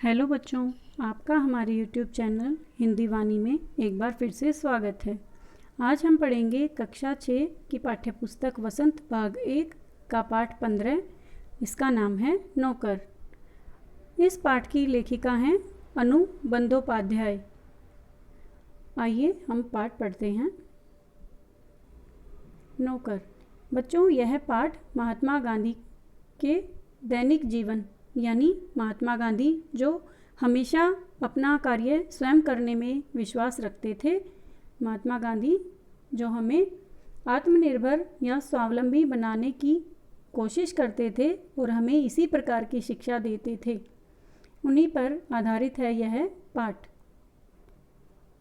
Hello बच्चों, आपका हमारे YouTube चैनल हिंदी वाणी में एक बार फिर से स्वागत है। आज हम पढ़ेंगे कक्षा 6 की पाठ्यपुस्तक वसंत भाग 1 का पाठ 15। इसका नाम है नौकर। इस पाठ की लेखिका हैं अनु बंदोपाध्याय। आइए हम पाठ पढ़ते हैं। नौकर। बच्चों, यह पाठ महात्मा गांधी के दैनिक जीवन यानी महात्मा गांधी जो हमेशा अपना कार्य स्वयं करने में विश्वास रखते थे, महात्मा गांधी जो हमें आत्मनिर्भर या स्वावलंबी बनाने की कोशिश करते थे और हमें इसी प्रकार की शिक्षा देते थे, उन्हीं पर आधारित है यह पाठ।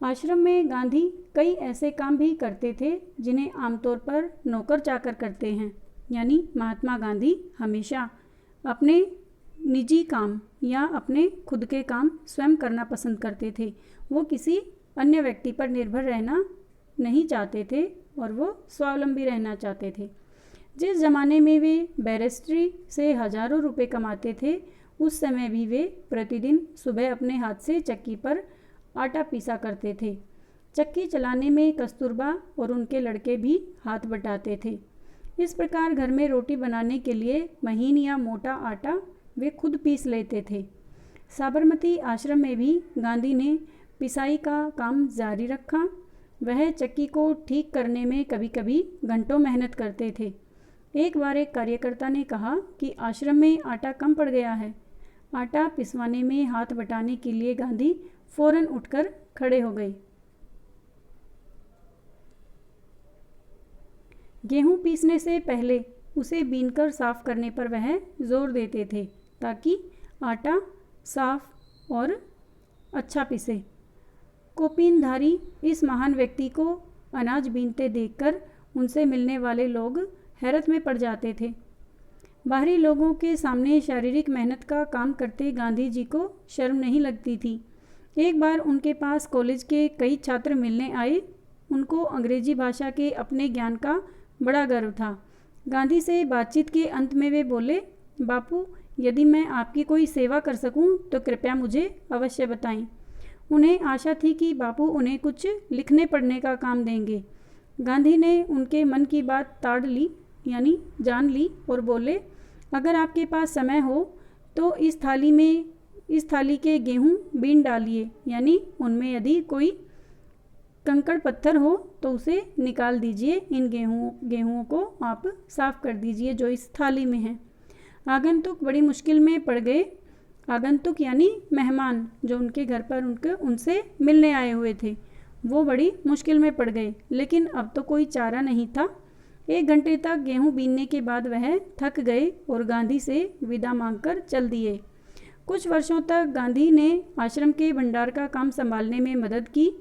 आश्रम में गांधी कई ऐसे काम भी करते थे जिन्हें आमतौर पर नौकर चाकर करते हैं, यानी महात्मा गांधी हमेशा अपने निजी काम या अपने खुद के काम स्वयं करना पसंद करते थे। वो किसी अन्य व्यक्ति पर निर्भर रहना नहीं चाहते थे और वो स्वावलंबी रहना चाहते थे। जिस ज़माने में वे बैरिस्ट्री से हजारों रुपए कमाते थे, उस समय भी वे प्रतिदिन सुबह अपने हाथ से चक्की पर आटा पीसा करते थे। चक्की चलाने में कस्तूरबा और उनके लड़के भी हाथ बटाते थे। इस प्रकार घर में रोटी बनाने के लिए महीन या मोटा आटा वे खुद पीस लेते थे। साबरमती आश्रम में भी गांधी ने पिसाई का काम जारी रखा। वह चक्की को ठीक करने में कभी कभी घंटों मेहनत करते थे। एक बार एक कार्यकर्ता ने कहा कि आश्रम में आटा कम पड़ गया है। आटा पिसवाने में हाथ बटाने के लिए गांधी फौरन उठकर खड़े हो गए। गेहूं पीसने से पहले उसे बीनकर साफ करने पर वह जोर देते थे ताकि आटा साफ और अच्छा पिसे। कोपीनधारी इस महान व्यक्ति को अनाज बीनते देखकर उनसे मिलने वाले लोग हैरत में पड़ जाते थे। बाहरी लोगों के सामने शारीरिक मेहनत का काम करते गांधी जी को शर्म नहीं लगती थी। एक बार उनके पास कॉलेज के कई छात्र मिलने आए। उनको अंग्रेजी भाषा के अपने ज्ञान का बड़ा गर्व था। गांधी से बातचीत के अंत में वे बोले, बापू, यदि मैं आपकी कोई सेवा कर सकूं तो कृपया मुझे अवश्य बताएं। उन्हें आशा थी कि बापू उन्हें कुछ लिखने पढ़ने का काम देंगे। गांधी ने उनके मन की बात ताड़ ली यानी जान ली और बोले, अगर आपके पास समय हो तो इस थाली के गेहूं बीन डालिए, यानी उनमें यदि कोई कंकड़ पत्थर हो तो उसे निकाल दीजिए। इन गेहूं को आप साफ कर दीजिए जो इस थाली में है। आगंतुक बड़ी मुश्किल में पड़ गए। आगंतुक यानी मेहमान जो उनके घर पर उनसे मिलने आए हुए थे, वो बड़ी मुश्किल में पड़ गए। लेकिन अब तो कोई चारा नहीं था। 1 घंटे तक गेहूं बीनने के बाद वह थक गए और गांधी से विदा मांगकर चल दिए। कुछ वर्षों तक गांधी ने आश्रम के भंडार का काम संभालने में मदद की।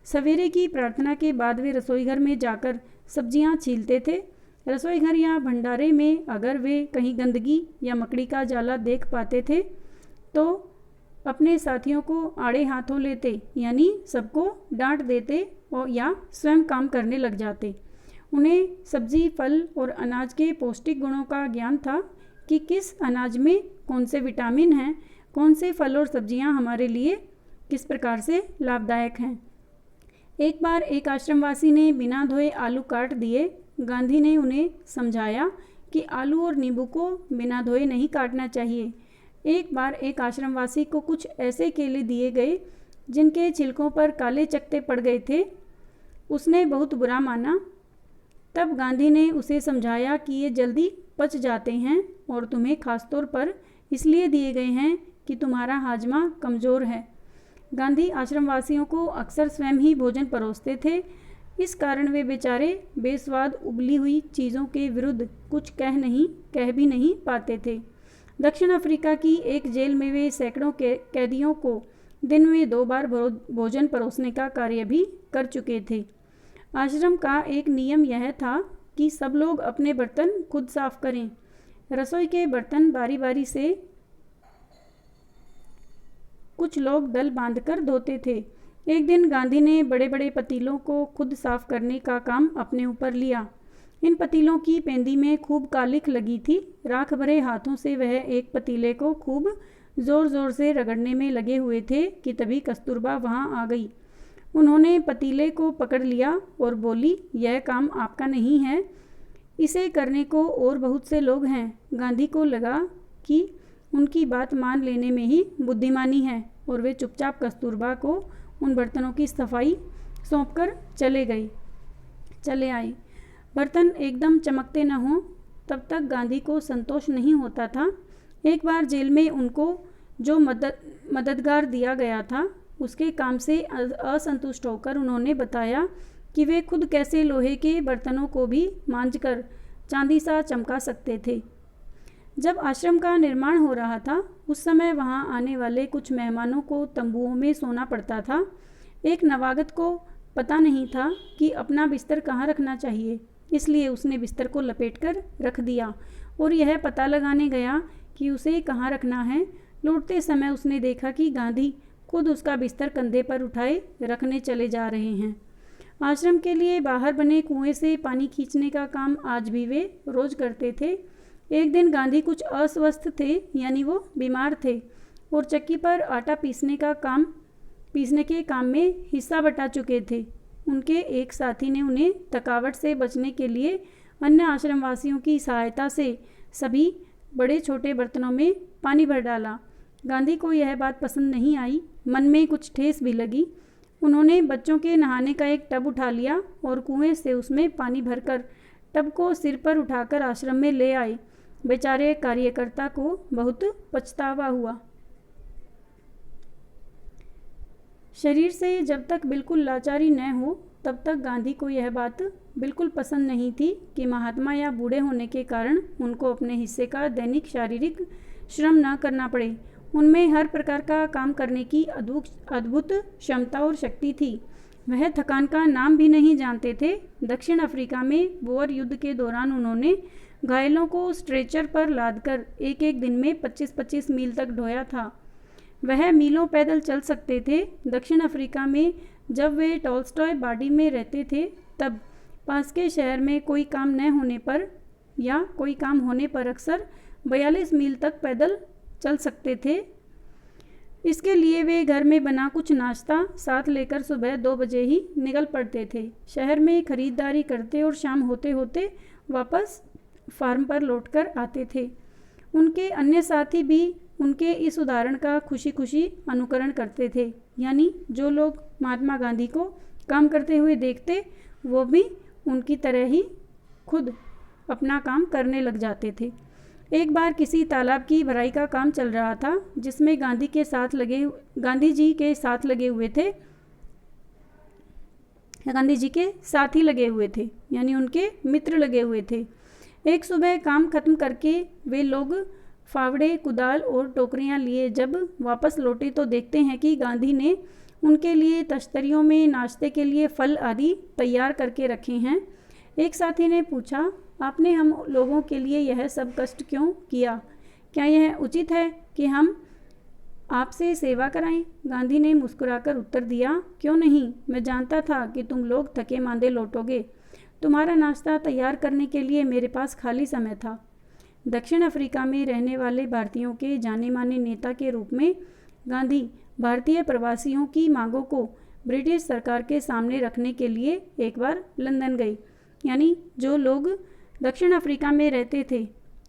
सवेरे की प्रार्थना के बाद वे रसोईघर में जाकर सब्जियां छीलते थे। रसोईघर या भंडारे में अगर वे कहीं गंदगी या मकड़ी का जाला देख पाते थे तो अपने साथियों को आड़े हाथों लेते, यानी सबको डांट देते और या स्वयं काम करने लग जाते। उन्हें सब्जी, फल और अनाज के पौष्टिक गुणों का ज्ञान था कि किस अनाज में कौन से विटामिन हैं, कौन से फल और सब्जियां हमारे लिए किस प्रकार से लाभदायक हैं। एक बार एक आश्रमवासी ने बिना धोए आलू काट दिए। गांधी ने उन्हें समझाया कि आलू और नींबू को बिना धोए नहीं काटना चाहिए। एक बार एक आश्रमवासी को कुछ ऐसे केले दिए गए जिनके छिलकों पर काले चकत्ते पड़ गए थे। उसने बहुत बुरा माना। तब गांधी ने उसे समझाया कि ये जल्दी पच जाते हैं और तुम्हें खासतौर पर इसलिए दिए गए हैं कि तुम्हारा हाजमा कमज़ोर है। गांधी आश्रमवासियों को अक्सर स्वयं ही भोजन परोसते थे। इस कारण वे बेचारे बेस्वाद उबली हुई चीज़ों के विरुद्ध कुछ कह भी नहीं पाते थे। दक्षिण अफ्रीका की एक जेल में वे सैकड़ों कैदियों को दिन में 2 बार भोजन परोसने का कार्य भी कर चुके थे। आश्रम का एक नियम यह था कि सब लोग अपने बर्तन खुद साफ करें। रसोई के बर्तन बारी बारी से कुछ लोग दल बांधकर धोते थे। एक दिन गांधी ने बड़े बड़े पतीलों को खुद साफ करने का काम अपने ऊपर लिया। इन पतीलों की पेंदी में खूब कालिख लगी थी। राख भरे हाथों से वह एक पतीले को खूब ज़ोर ज़ोर से रगड़ने में लगे हुए थे कि तभी कस्तूरबा वहाँ आ गई। उन्होंने पतीले को पकड़ लिया और बोली, यह काम आपका नहीं है, इसे करने को और बहुत से लोग हैं। गांधी को लगा कि उनकी बात मान लेने में ही बुद्धिमानी है और वे चुपचाप कस्तूरबा को उन बर्तनों की सफाई सौंपकर चले आए। बर्तन एकदम चमकते न हों तब तक गांधी को संतोष नहीं होता था। एक बार जेल में उनको जो मददगार दिया गया था उसके काम से असंतुष्ट होकर उन्होंने बताया कि वे खुद कैसे लोहे के बर्तनों को भी मांझकर चांदी सा चमका सकते थे। जब आश्रम का निर्माण हो रहा था उस समय वहां आने वाले कुछ मेहमानों को तंबुओं में सोना पड़ता था। एक नवागत को पता नहीं था कि अपना बिस्तर कहाँ रखना चाहिए, इसलिए उसने बिस्तर को लपेटकर रख दिया और यह पता लगाने गया कि उसे कहाँ रखना है। लौटते समय उसने देखा कि गांधी खुद उसका बिस्तर कंधे पर उठाए रखने चले जा रहे हैं। आश्रम के लिए बाहर बने कुएं से पानी खींचने का काम आज भी वे रोज करते थे। एक दिन गांधी कुछ अस्वस्थ थे, यानी वो बीमार थे और चक्की पर आटा पीसने के काम में हिस्सा बटा चुके थे। उनके एक साथी ने उन्हें थकावट से बचने के लिए अन्य आश्रमवासियों की सहायता से सभी बड़े छोटे बर्तनों में पानी भर डाला। गांधी को यह बात पसंद नहीं आई, मन में कुछ ठेस भी लगी। उन्होंने बच्चों के नहाने का एक टब उठा लिया और कुएं से उसमें पानी भरकर टब को सिर पर उठाकर आश्रम में ले आए। बेचारे कार्यकर्ता को बहुत पछतावा हुआ। शरीर से जब तक बिल्कुल लाचारी न हो तब तक गांधी को यह बात बिल्कुल पसंद नहीं थी कि महात्मा या बूढ़े होने के कारण उनको अपने हिस्से का दैनिक शारीरिक श्रम न करना पड़े। उनमें हर प्रकार का काम करने की अद्भुत क्षमता और शक्ति थी। वह थकान का नाम भी नहीं जानते थे। दक्षिण अफ्रीका में बोअर युद्ध के दौरान उन्होंने घायलों को स्ट्रेचर पर लादकर एक एक दिन में 25-25 मील तक ढोया था। वह मीलों पैदल चल सकते थे। दक्षिण अफ्रीका में जब वे टॉल्स्टॉय बाड़ी में रहते थे तब पास के शहर में कोई काम न होने पर या कोई काम होने पर अक्सर 42 मील तक पैदल चल सकते थे। इसके लिए वे घर में बना कुछ नाश्ता साथ लेकर सुबह 2 बजे ही निकल पड़ते थे। शहर में खरीदारी करते और शाम होते होते वापस फार्म पर लौटकर आते थे। उनके अन्य साथी भी उनके इस उदाहरण का खुशी खुशी अनुकरण करते थे, यानी जो लोग महात्मा गांधी को काम करते हुए देखते वो भी उनकी तरह ही खुद अपना काम करने लग जाते थे। एक बार किसी तालाब की भराई का काम चल रहा था जिसमें गांधी जी के साथी लगे हुए थे, यानी उनके मित्र लगे हुए थे। एक सुबह काम खत्म करके वे लोग फावड़े, कुदाल और टोकरियां लिए जब वापस लौटे तो देखते हैं कि गांधी ने उनके लिए तश्तरियों में नाश्ते के लिए फल आदि तैयार करके रखे हैं। एक साथी ने पूछा, आपने हम लोगों के लिए यह सब कष्ट क्यों किया? क्या यह उचित है कि हम आपसे सेवा कराएं? गांधी ने मुस्कुराकर उत्तर दिया, क्यों नहीं, मैं जानता था कि तुम लोग थके मांदे लौटोगे। तुम्हारा नाश्ता तैयार करने के लिए मेरे पास खाली समय था। दक्षिण अफ्रीका में रहने वाले भारतीयों के जाने माने नेता के रूप में गांधी भारतीय प्रवासियों की मांगों को ब्रिटिश सरकार के सामने रखने के लिए एक बार लंदन गए। यानी जो लोग दक्षिण अफ्रीका में रहते थे,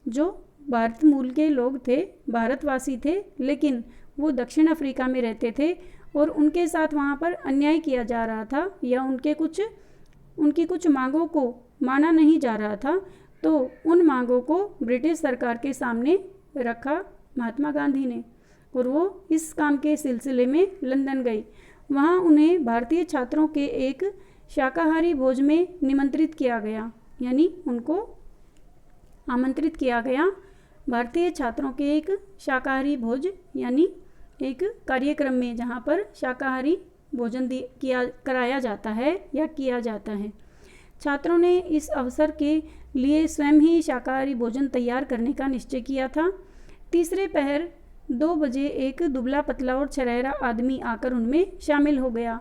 जो भारत मूल के लोग थे, भारतवासी थे, लेकिन वो दक्षिण अफ्रीका में रहते थे और उनके साथ वहाँ पर अन्याय किया जा रहा था या उनकी कुछ मांगों को माना नहीं जा रहा था, तो उन मांगों को ब्रिटिश सरकार के सामने रखा महात्मा गांधी ने और वो इस काम के सिलसिले में लंदन गई। वहाँ उन्हें भारतीय छात्रों के एक शाकाहारी भोज में निमंत्रित किया गया, यानी उनको आमंत्रित किया गया भारतीय छात्रों के एक शाकाहारी भोज यानी एक कार्यक्रम में, जहाँ पर शाकाहारी भोजन कराया जाता है या किया जाता है। छात्रों ने इस अवसर के लिए स्वयं ही शाकाहारी भोजन तैयार करने का निश्चय किया था। तीसरे पहर 2 बजे एक दुबला पतला और छरहरा आदमी आकर उनमें शामिल हो गया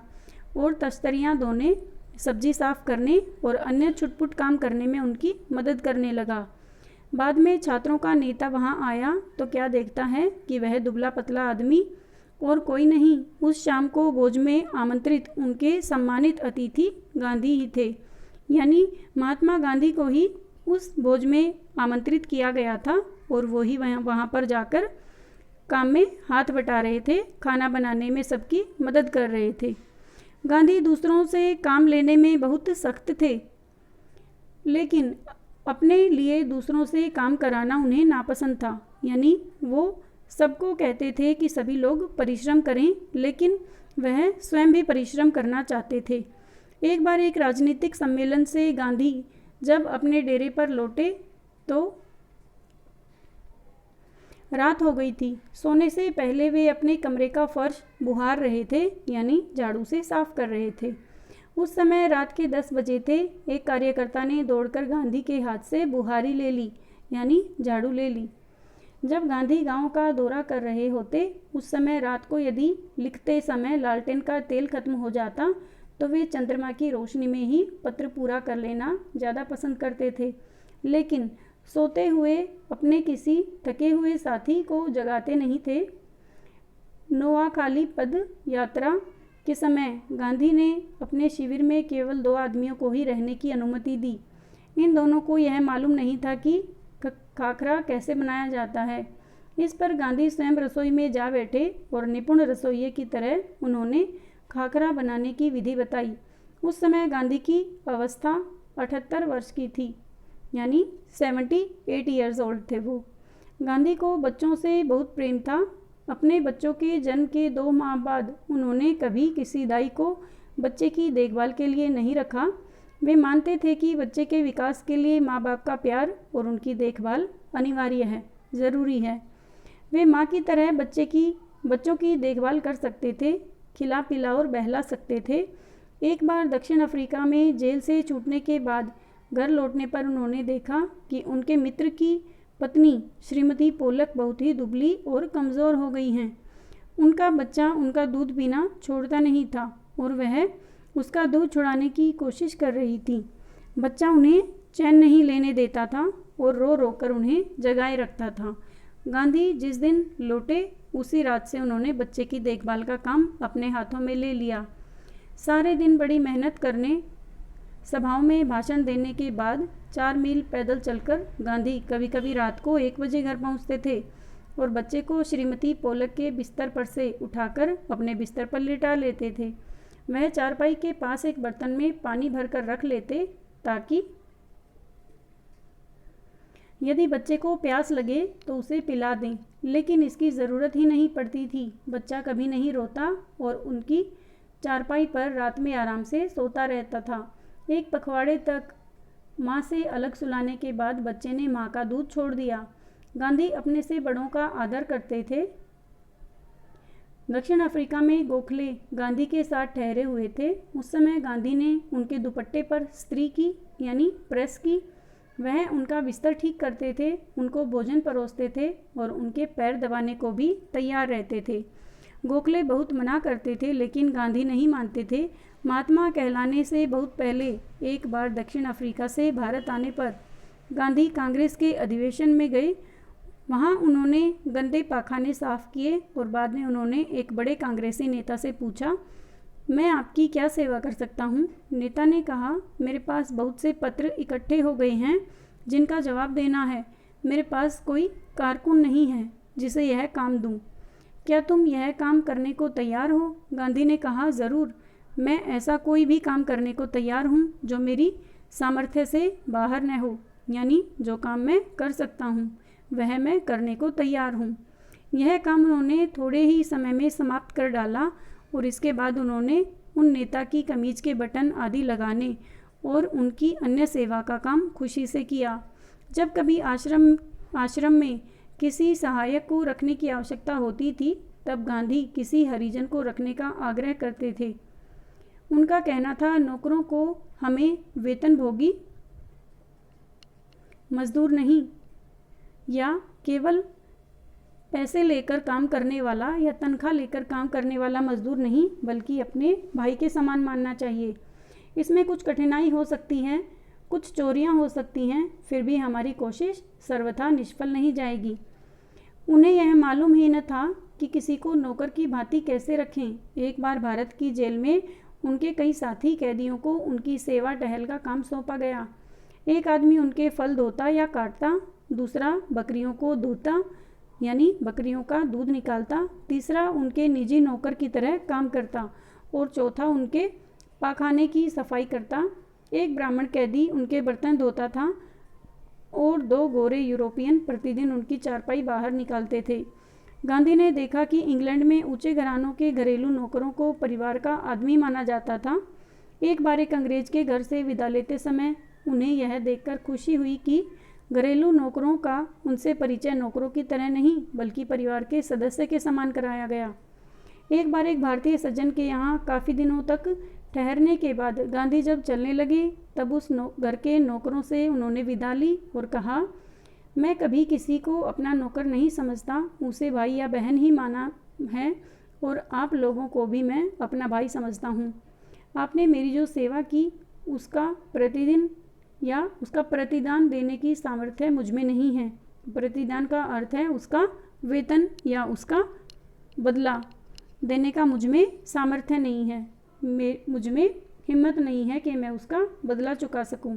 और तश्तरियाँ धोने, सब्जी साफ करने और अन्य छुटपुट काम करने में उनकी मदद करने लगा। बाद में छात्रों का नेता वहां आया तो क्या देखता है कि वह दुबला पतला आदमी और कोई नहीं, उस शाम को भोज में आमंत्रित उनके सम्मानित अतिथि गांधी ही थे। यानी महात्मा गांधी को ही उस भोज में आमंत्रित किया गया था और वो ही वहाँ पर जाकर काम में हाथ बटा रहे थे, खाना बनाने में सबकी मदद कर रहे थे। गांधी दूसरों से काम लेने में बहुत सख्त थे, लेकिन अपने लिए दूसरों से काम कराना उन्हें नापसंद था। यानी वो सबको कहते थे कि सभी लोग परिश्रम करें, लेकिन वह स्वयं भी परिश्रम करना चाहते थे। एक बार एक राजनीतिक सम्मेलन से गांधी जब अपने डेरे पर लौटे तो रात हो गई थी। सोने से पहले वे अपने कमरे का फर्श बुहार रहे थे, यानी झाड़ू से साफ कर रहे थे। उस समय रात के 10 बजे थे। एक कार्यकर्ता ने दौड़कर गांधी के हाथ से बुहारी ले ली, यानी झाड़ू ले ली। जब गांधी गांव का दौरा कर रहे होते उस समय रात को यदि लिखते समय लालटेन का तेल खत्म हो जाता तो वे चंद्रमा की रोशनी में ही पत्र पूरा कर लेना ज़्यादा पसंद करते थे, लेकिन सोते हुए अपने किसी थके हुए साथी को जगाते नहीं थे। नोआखाली पद यात्रा के समय गांधी ने अपने शिविर में केवल 2 आदमियों को ही रहने की अनुमति दी। इन दोनों को यह मालूम नहीं था कि खाखरा कैसे बनाया जाता है। इस पर गांधी स्वयं रसोई में जा बैठे और निपुण रसोइये की तरह उन्होंने खाखरा बनाने की विधि बताई। उस समय गांधी की अवस्था 78 वर्ष की थी, यानी 78 ईयर्स ओल्ड थे वो। गांधी को बच्चों से बहुत प्रेम था। अपने बच्चों के जन्म के 2 माह बाद उन्होंने कभी किसी दाई को बच्चे की देखभाल के लिए नहीं रखा। वे मानते थे कि बच्चे के विकास के लिए माँ बाप का प्यार और उनकी देखभाल अनिवार्य है, ज़रूरी है। वे माँ की तरह बच्चों की देखभाल कर सकते थे, खिला पिला और बहला सकते थे। एक बार दक्षिण अफ्रीका में जेल से छूटने के बाद घर लौटने पर उन्होंने देखा कि उनके मित्र की पत्नी श्रीमती पोलक बहुत ही दुबली और कमज़ोर हो गई हैं। उनका बच्चा उनका दूध पीना छोड़ता नहीं था और वह उसका दूध छुड़ाने की कोशिश कर रही थी। बच्चा उन्हें चैन नहीं लेने देता था और रो रो कर उन्हें जगाए रखता था। गांधी जिस दिन लौटे उसी रात से उन्होंने बच्चे की देखभाल का काम अपने हाथों में ले लिया। सारे दिन बड़ी मेहनत करने, सभाओं में भाषण देने के बाद 4 मील पैदल चलकर गांधी कभी कभी रात को 1 बजे घर पहुंचते थे और बच्चे को श्रीमती पोलक के बिस्तर पर से उठाकर अपने बिस्तर पर लिटा लेते थे। वह चारपाई के पास एक बर्तन में पानी भरकर रख लेते ताकि यदि बच्चे को प्यास लगे तो उसे पिला दें, लेकिन इसकी ज़रूरत ही नहीं पड़ती थी। बच्चा कभी नहीं रोता और उनकी चारपाई पर रात में आराम से सोता रहता था। एक पखवाड़े तक माँ से अलग सुलाने के बाद बच्चे ने माँ का दूध छोड़ दिया। गांधी अपने से बड़ों का आदर करते थे। दक्षिण अफ्रीका में गोखले गांधी के साथ ठहरे हुए थे। उस समय गांधी ने उनके दुपट्टे पर स्त्री की, यानी प्रेस की। वह उनका बिस्तर ठीक करते थे, उनको भोजन परोसते थे और उनके पैर दबाने को भी तैयार रहते थे। गोखले बहुत मना करते थे, लेकिन गांधी नहीं मानते थे। महात्मा कहलाने से बहुत पहले एक बार दक्षिण अफ्रीका से भारत आने पर गांधी कांग्रेस के अधिवेशन में गए। वहाँ उन्होंने गंदे पाखाने साफ किए और बाद में उन्होंने एक बड़े कांग्रेसी नेता से पूछा, मैं आपकी क्या सेवा कर सकता हूँ? नेता ने कहा, मेरे पास बहुत से पत्र इकट्ठे हो गए हैं जिनका जवाब देना है। मेरे पास कोई कारकुन नहीं है जिसे यह काम दूँ। क्या तुम यह काम करने को तैयार हो? गांधी ने कहा, ज़रूर, मैं ऐसा कोई भी काम करने को तैयार हूँ जो मेरी सामर्थ्य से बाहर न हो, यानी जो काम मैं कर सकता हूँ वह मैं करने को तैयार हूँ। यह काम उन्होंने थोड़े ही समय में समाप्त कर डाला और इसके बाद उन्होंने उन नेता की कमीज के बटन आदि लगाने और उनकी अन्य सेवा का काम खुशी से किया। जब कभी आश्रम में किसी सहायक को रखने की आवश्यकता होती थी तब गांधी किसी हरिजन को रखने का आग्रह करते थे। उनका कहना था, नौकरों को हमें वेतनभोगी मजदूर नहीं या केवल पैसे लेकर काम करने वाला या तनख्वाह लेकर काम करने वाला मजदूर नहीं, बल्कि अपने भाई के समान मानना चाहिए। इसमें कुछ कठिनाई हो सकती है कुछ चोरियां हो सकती हैं, फिर भी हमारी कोशिश सर्वथा निष्फल नहीं जाएगी। उन्हें यह मालूम ही न था कि किसी को नौकर की भांति कैसे रखें। एक बार भारत की जेल में उनके कई साथी कैदियों को उनकी सेवा टहल का काम सौंपा गया। एक आदमी उनके फल धोता या काटता, दूसरा बकरियों को दूधता यानी बकरियों का दूध निकालता, तीसरा उनके निजी नौकर की तरह काम करता और चौथा उनके पाखाने की सफाई करता। एक ब्राह्मण कैदी उनके बर्तन धोता था और 2 गोरे यूरोपियन प्रतिदिन उनकी चारपाई बाहर निकालते थे। गांधी ने देखा कि इंग्लैंड में ऊंचे घरानों के घरेलू नौकरों को परिवार का आदमी माना जाता था। एक बार एक अंग्रेज के घर से विदा लेते समय उन्हें यह देखकर खुशी हुई कि घरेलू नौकरों का उनसे परिचय नौकरों की तरह नहीं बल्कि परिवार के सदस्य के समान कराया गया। एक बार एक भारतीय सज्जन के यहाँ काफ़ी दिनों तक ठहरने के बाद गांधी जब चलने लगे तब उस घर के नौकरों से उन्होंने विदा ली और कहा, मैं कभी किसी को अपना नौकर नहीं समझता, उसे भाई या बहन ही माना है और आप लोगों को भी मैं अपना भाई समझता हूँ। आपने मेरी जो सेवा की उसका प्रतिदान देने की सामर्थ्य मुझ में नहीं है। प्रतिदान का अर्थ है उसका वेतन या उसका बदला देने का मुझ में सामर्थ्य नहीं है। मुझ में हिम्मत नहीं है कि मैं उसका बदला चुका सकूं।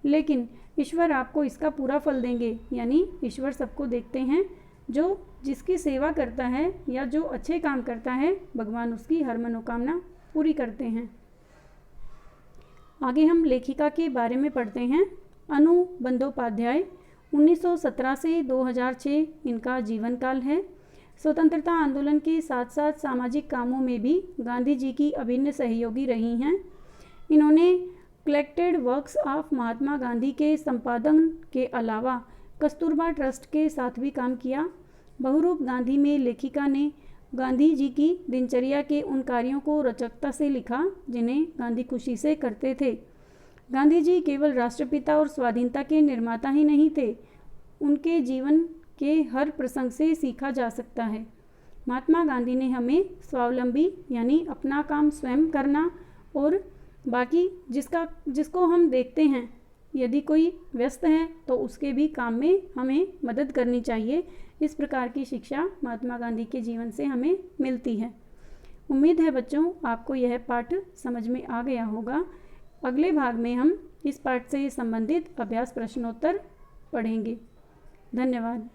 लेकिन ईश्वर आपको इसका पूरा फल देंगे, यानी ईश्वर सबको देखते हैं। जो जिसकी सेवा करता है या जो अच्छे काम करता है, भगवान उसकी हर मनोकामना पूरी करते हैं। आगे हम लेखिका के बारे में पढ़ते हैं। अनु बंदोपाध्याय 1917 से 2006 इनका जीवन काल है। स्वतंत्रता आंदोलन के साथ साथ सामाजिक कामों में भी गांधी जी की अभिन्न सहयोगी रही हैं। इन्होंने collected works of Mahatma Gandhi के संपादन के अलावा कस्तूरबा ट्रस्ट के साथ भी काम किया। बहुरूप गांधी में लेखिका ने गांधी जी की दिनचर्या के उन कार्यों को रोचकता से लिखा जिन्हें गांधी खुशी से करते थे। गांधी जी केवल राष्ट्रपिता और स्वाधीनता के निर्माता ही नहीं थे, उनके जीवन के हर प्रसंग से सीखा जा सकता है। महात्मा गांधी ने हमें स्वावलंबी यानी अपना काम स्वयं करना और बाकी जिसको हम देखते हैं, यदि कोई व्यस्त है तो उसके भी काम में हमें मदद करनी चाहिए। इस प्रकार की शिक्षा महात्मा गांधी के जीवन से हमें मिलती है। उम्मीद है बच्चों आपको यह पाठ समझ में आ गया होगा। अगले भाग में हम इस पाठ से संबंधित अभ्यास प्रश्नोत्तर पढ़ेंगे। धन्यवाद।